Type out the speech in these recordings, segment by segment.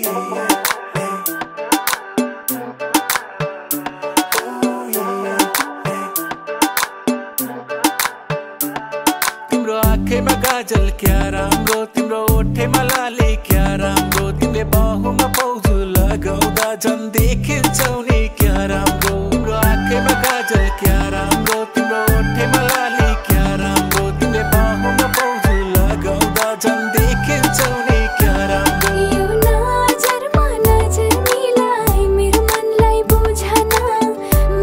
तिम्रो आँखैमा काजल क्या राम्रो, तिम्रो ओठैमा लाली क्या राम्रो, तिमीले बाहुमा पाउजु लगाउँदा झन् देखिन्छौ नि क्या राम्रो। तिम्रो आँखैमा काजल क्या राम्रो, तिम्रो ओठैमा लाली क्या राम्रो, तिमीले बाहुमा पाउजु लगाउँदा झन् देखिन्छौ नि क्या राम्रो। यो नजरमा नजर मिलाई मेरो मनलाई बुझन,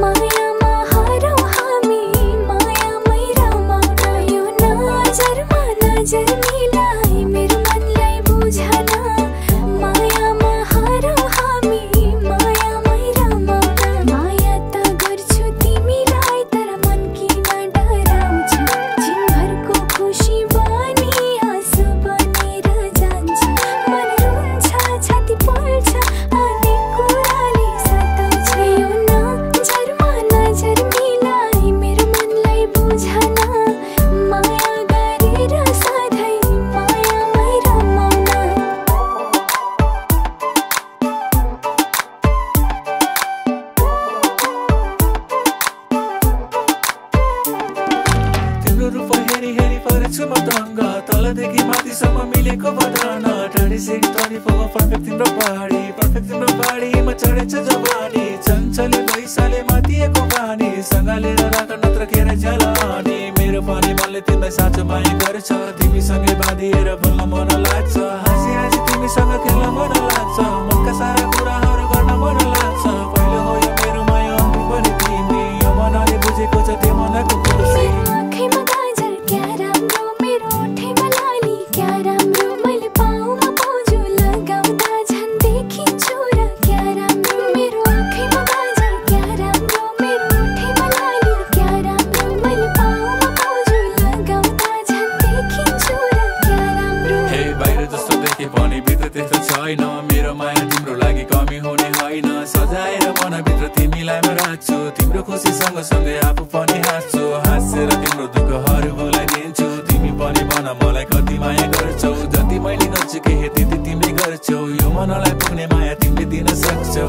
मायामा हरौ हामी मायामै रमाउन। यो नजरमा नजर मिलाई मेरो मनलाई बुझन, मायामा हरौ हामी मायामै रमाउन। माया त गर्छु तिमीलाई तर मन किन डराउँछ, जिनभरको खुसी बनी आँसु बनेर जान्छ। मन रुन्छ छाती पोल्छ अनि कुराले सताउँछ। यो नजरमा नजर मिलाई मेरो मनलाई बुझन, माया गरेर सधैँ मायामै रमाउन। तिम्रो रूप हेरी हेरी परेछु म दङ्ग, तलदेखि माथिसम्म मिलेको बदन। 26, 24 पर्फेक्ट तिम्रो बाडी, पर्फेक्ट तिम्रो बाडीमा चढेछ जवानी। चञ्चले पैसाले माथिएको पानी, सँगालेर राख नत्र खेर जलानी। मेरो पनि मनले तिमीलाई साँचो माया गर्छ, तिमीसँगै बाँधिएर बोल्न मन लाग्छ। हाँसी हाँसी तिमीसँग खेल्न मन लाग्छ, मनका सारा कुराहरू गर्न मन लाग्छ। पहिलो हो यो मेरो माया अघि पनि तिमी, यो मनले बुझेको छ त्यो मनको खुसी। आँखैमा काजल क्या राम्रो, मेरो ओठैमा लाली क्या राम्रो, मैले पाउमा पाउजु लगाउँदा झन् देखिन्छु र क्या राम्रो। मेरो आँखैमा काजल क्या राम्रो, मेरो ओठैमा लाली क्या राम्रो, मैले पाउमा पाउजु लगाउँदा झन् देखिन्छु र क्या राम्रो। हे बाहिर जस्तो देखे पनि भित्र त्यस्तो छैन, मेरो माया तिम्रो लागि कमी हुने होइन। सजाएर मनभित्र तिमीलाई म राख्छु, तिम्रो खुसी सँगसँगै आफू पनि हाँस्छु। हाँसेर तिम्रो दुःखहरू भुलाइदिन्छु, तिमी पनि भन मलाई कति माया गर्छौ। जति मैले गर्छु के त्यति तिमीले गर्छौ, यो मनलाई पुग्ने माया तिमीले दिन सक्छौ।